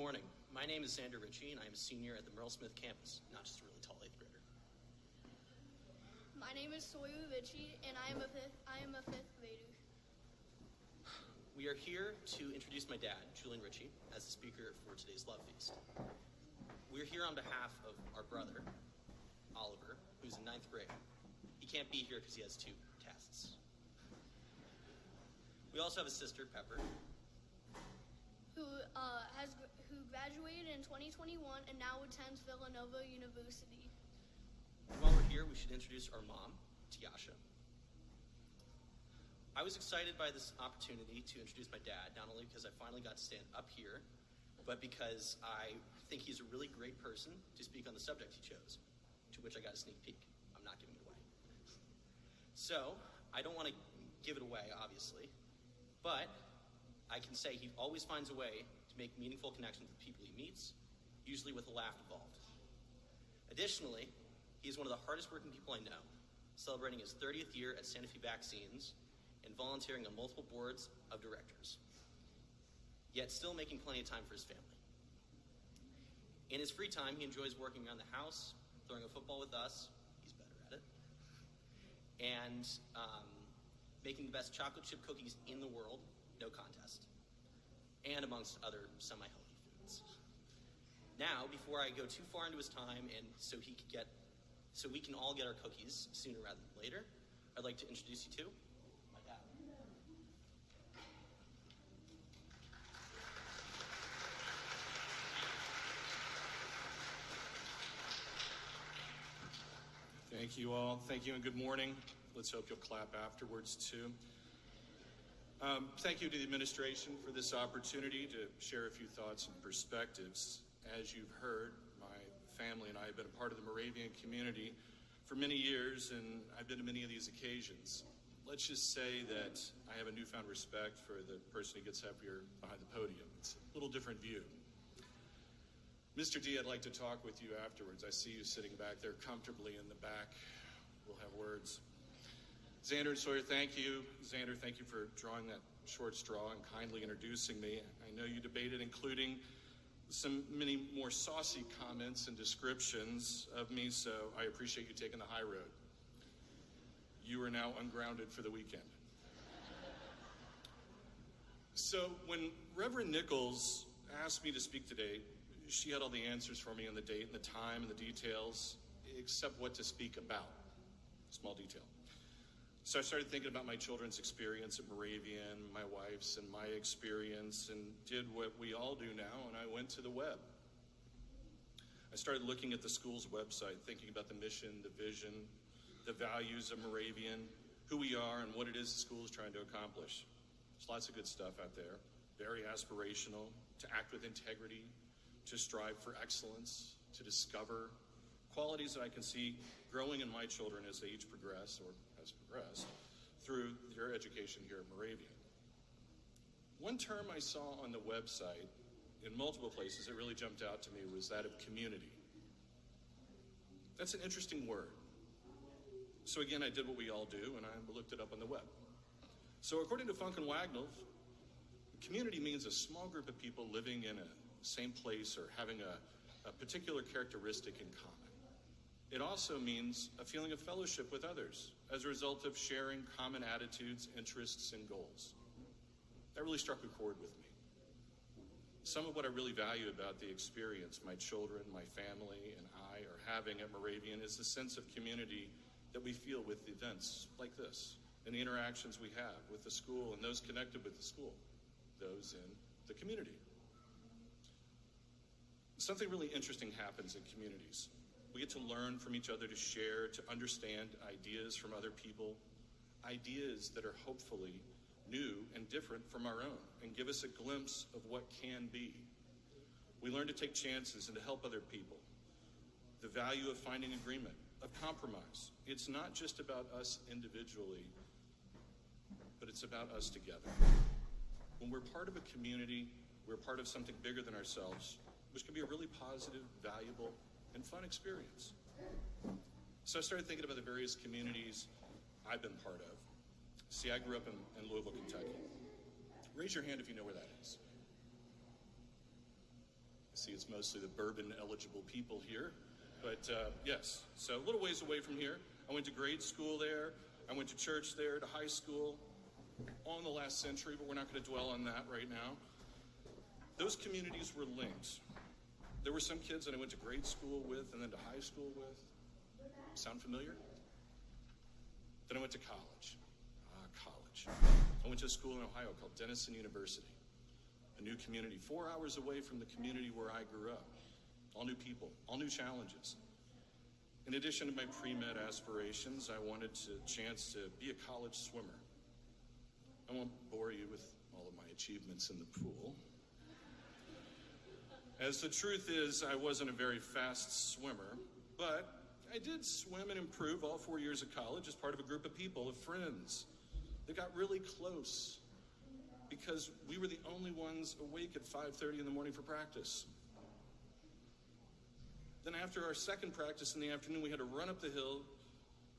morning. My name is Ritchey, and I am a senior at the Merle Smith campus, not just a really tall 8th grader. My name is Ritchey, and I am a fifth grader. We are here to introduce my dad, Julian Ritchey, as the speaker for today's Lovefeast. We're here on behalf of our brother, Oliver, who's in 9th grade. He can't be here because he has 2 tests. We also have a sister, Pepper, who graduated in 2021 and now attends Villanova University. While we're here, we should introduce our mom, Tiasha. I was excited by this opportunity to introduce my dad, not only because I finally got to stand up here, but because I think he's a really great person to speak on the subject he chose, to which I got a sneak peek. I'm not giving it away. So, I don't want to give it away, obviously, but I can say he always finds a way to make meaningful connections with people he meets, usually with a laugh involved. Additionally, he is one of the hardest working people I know, celebrating his 30th year at Santa Fe Vaccines and volunteering on multiple boards of directors, yet still making plenty of time for his family. In his free time, he enjoys working around the house, throwing a football with us, he's better at it, and making the best chocolate chip cookies in the world, no contest, and amongst other semi-healthy foods. Now, before I go too far into his time and so we can all get our cookies sooner rather than later, I'd like to introduce you to my dad. Thank you all. Thank you and good morning. Let's hope you'll clap afterwards too. Thank you to the administration for this opportunity to share a few thoughts and perspectives. As you've heard, my family and I have been a part of the Moravian community for many years, and I've been to many of these occasions. Let's just say that I have a newfound respect for the person who gets up here behind the podium. It's a little different view. Mr. D, I'd like to talk with you afterwards. I see you sitting back there comfortably in the back. We'll have words. Xander and Sawyer, thank you. Xander, thank you for drawing that short straw and kindly introducing me. I know you debated including many more saucy comments and descriptions of me, so I appreciate you taking the high road. You are now ungrounded for the weekend. So when Reverend Nichols asked me to speak today, she had all the answers for me on the date and the time and the details, except what to speak about. Small detail. So I started thinking about my children's experience at Moravian, my wife's and my experience, and did what we all do now, and I went to the web. I started looking at the school's website, thinking about the mission, the vision, the values of Moravian, who we are, and what it is the school is trying to accomplish. There's lots of good stuff out there, very aspirational, to act with integrity, to strive for excellence, to discover qualities that I can see growing in my children as they each progress, or has progressed, through their education here at Moravian. One term I saw on the website in multiple places that really jumped out to me was that of community. That's an interesting word. So again, I did what we all do, and I looked it up on the web. So according to Funk and Wagnall, community means a small group of people living in a same place or having a particular characteristic in common. It also means a feeling of fellowship with others as a result of sharing common attitudes, interests, and goals. That really struck a chord with me. Some of what I really value about the experience my children, my family, and I are having at Moravian is the sense of community that we feel with events like this, and the interactions we have with the school and those connected with the school, those in the community. Something really interesting happens in communities. We get to learn from each other, to share, to understand ideas from other people, ideas that are hopefully new and different from our own, and give us a glimpse of what can be. We learn to take chances and to help other people. The value of finding agreement, of compromise. It's not just about us individually, but it's about us together. When we're part of a community, we're part of something bigger than ourselves, which can be a really positive, valuable, and fun experience. So I started thinking about the various communities I've been part of. See, I grew up in Louisville, Kentucky. Raise your hand if you know where that is. See, it's mostly the bourbon-eligible people here. But yes, so a little ways away from here. I went to grade school there. I went to church there, to high school, all in the last century, but we're not going to dwell on that right now. Those communities were linked. There were some kids that I went to grade school with and then to high school with. Sound familiar? Then I went to college. College. I went to a school in Ohio called Denison University. A new community, 4 hours away from the community where I grew up. All new people, all new challenges. In addition to my pre-med aspirations, I wanted a chance to be a college swimmer. I won't bore you with all of my achievements in the pool. As the truth is, I wasn't a very fast swimmer, but I did swim and improve all 4 years of college as part of a group of people, of friends, that got really close because we were the only ones awake at 5:30 in the morning for practice. Then after our second practice in the afternoon, we had to run up the hill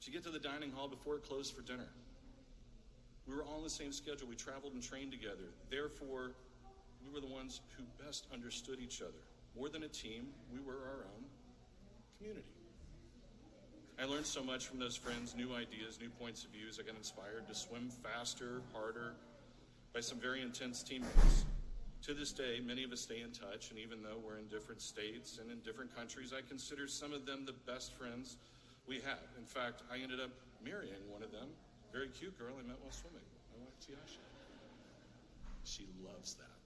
to get to the dining hall before it closed for dinner. We were all on the same schedule. We traveled and trained together. Therefore, we were the ones who best understood each other. More than a team, we were our own community. I learned so much from those friends, new ideas, new points of views. I got inspired to swim faster, harder, by some very intense teammates. To this day, many of us stay in touch, and even though we're in different states and in different countries, I consider some of them the best friends we have. In fact, I ended up marrying one of them. Very cute girl I met while swimming. My wife, Tiasha. She loves that.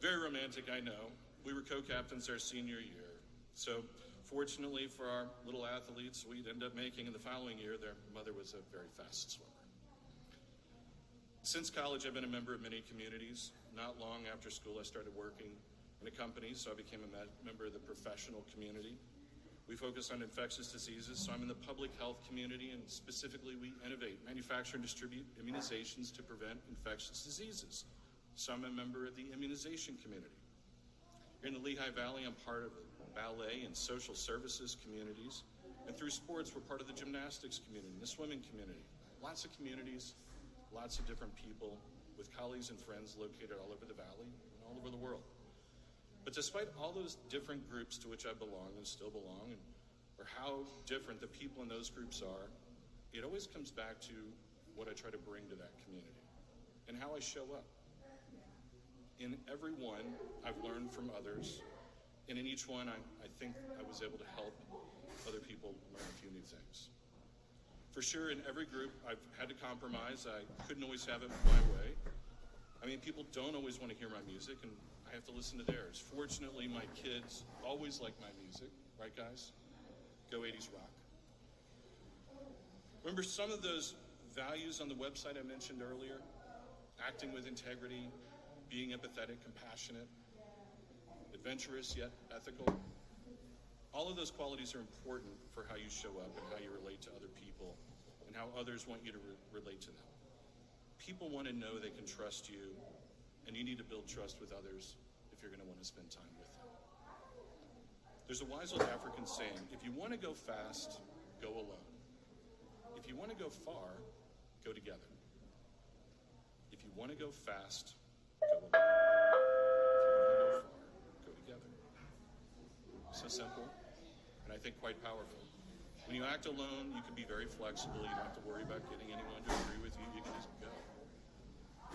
Very romantic, I know. We were co-captains our senior year. So fortunately for our little athletes, we'd end up making in the following year, their mother was a very fast swimmer. Since college, I've been a member of many communities. Not long after school, I started working in a company, so I became a member of the professional community. We focus on infectious diseases, so I'm in the public health community, and specifically we innovate, manufacture, and distribute immunizations to prevent infectious diseases. So I'm a member of the immunization community. Here in the Lehigh Valley, I'm part of the ballet and social services communities, and through sports, we're part of the gymnastics community, the swimming community. Lots of communities, lots of different people with colleagues and friends located all over the valley and all over the world. But despite all those different groups to which I belong and still belong, or how different the people in those groups are, it always comes back to what I try to bring to that community and how I show up. In every one, I've learned from others, and in each one, I think I was able to help other people learn a few new things. For sure, in every group, I've had to compromise. I couldn't always have it my way. I mean, people don't always want to hear my music, and I have to listen to theirs. Fortunately, my kids always like my music. Right, guys? Go 80s rock. Remember some of those values on the website I mentioned earlier? Acting with integrity, being empathetic, compassionate, adventurous yet ethical. All of those qualities are important for how you show up and how you relate to other people and how others want you to relate to them. People want to know they can trust you, and you need to build trust with others if you're going to want to spend time with them. There's a wise old African saying, if you want to go fast, go alone. If you want to go far, go together. If you want to go fast, go alone. If you want to go far, go together. So simple, and I think quite powerful. When you act alone, you can be very flexible. You don't have to worry about getting anyone to agree with you. You can just go.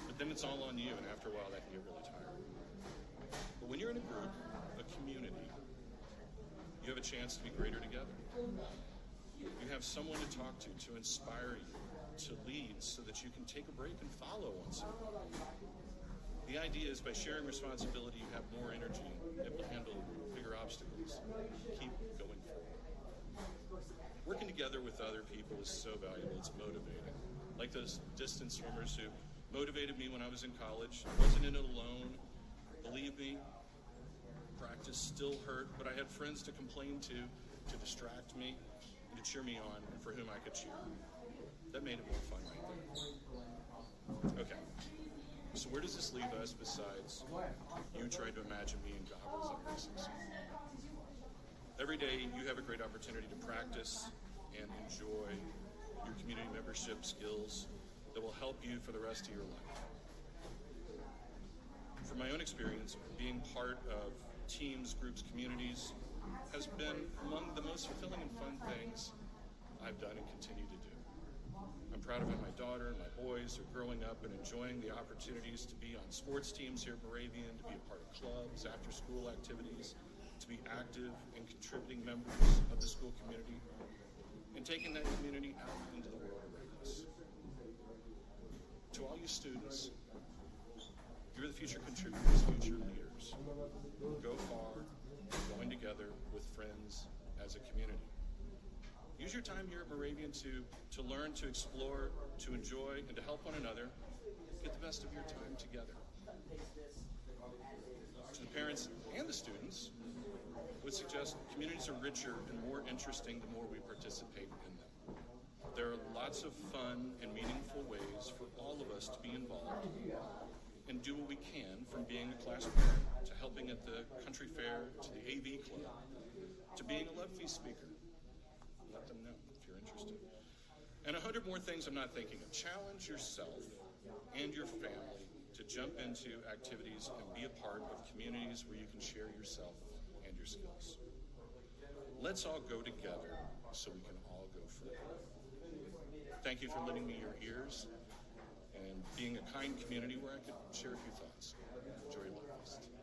But then it's all on you, and after a while, that can get really tiring. But when you're in a group, a community, you have a chance to be greater together. You have someone to talk to inspire you, to lead, so that you can take a break and follow once in a while. The idea is by sharing responsibility, you have more energy, able to handle bigger obstacles. Keep going forward. Working together with other people is so valuable. It's motivating. Like those distance swimmers who motivated me when I was in college. I wasn't in it alone. Believe me, practice still hurt, but I had friends to complain to distract me, and to cheer me on, and for whom I could cheer. That made it more fun right there. Okay. So where does this leave us besides you trying to imagine me in goggles and races? Every day you have a great opportunity to practice and enjoy your community membership skills that will help you for the rest of your life. From my own experience, being part of teams, groups, communities has been among the most fulfilling and fun things I've done and continue to do. I'm proud of how my daughter and my boys are growing up and enjoying the opportunities to be on sports teams here at Moravian, to be a part of clubs, after-school activities, to be active and contributing members of the school community, and taking that community out into the world around us. To all you students, you're the future contributors, future leaders. Go far, going together with friends as a community. Use your time here at Moravian to learn, to explore, to enjoy, and to help one another get the best of your time together. To the parents and the students, would suggest communities are richer and more interesting the more we participate in them. There are lots of fun and meaningful ways for all of us to be involved and do what we can, from being a class parent to helping at the country fair to the AV club to being a Lovefeast speaker. Let them know if you're interested. And 100 more things I'm not thinking of. Challenge yourself and your family to jump into activities and be a part of communities where you can share yourself and your skills. Let's all go together so we can all go further. Thank you for lending me your ears and being a kind community where I could share a few thoughts. Enjoy Lovefeast.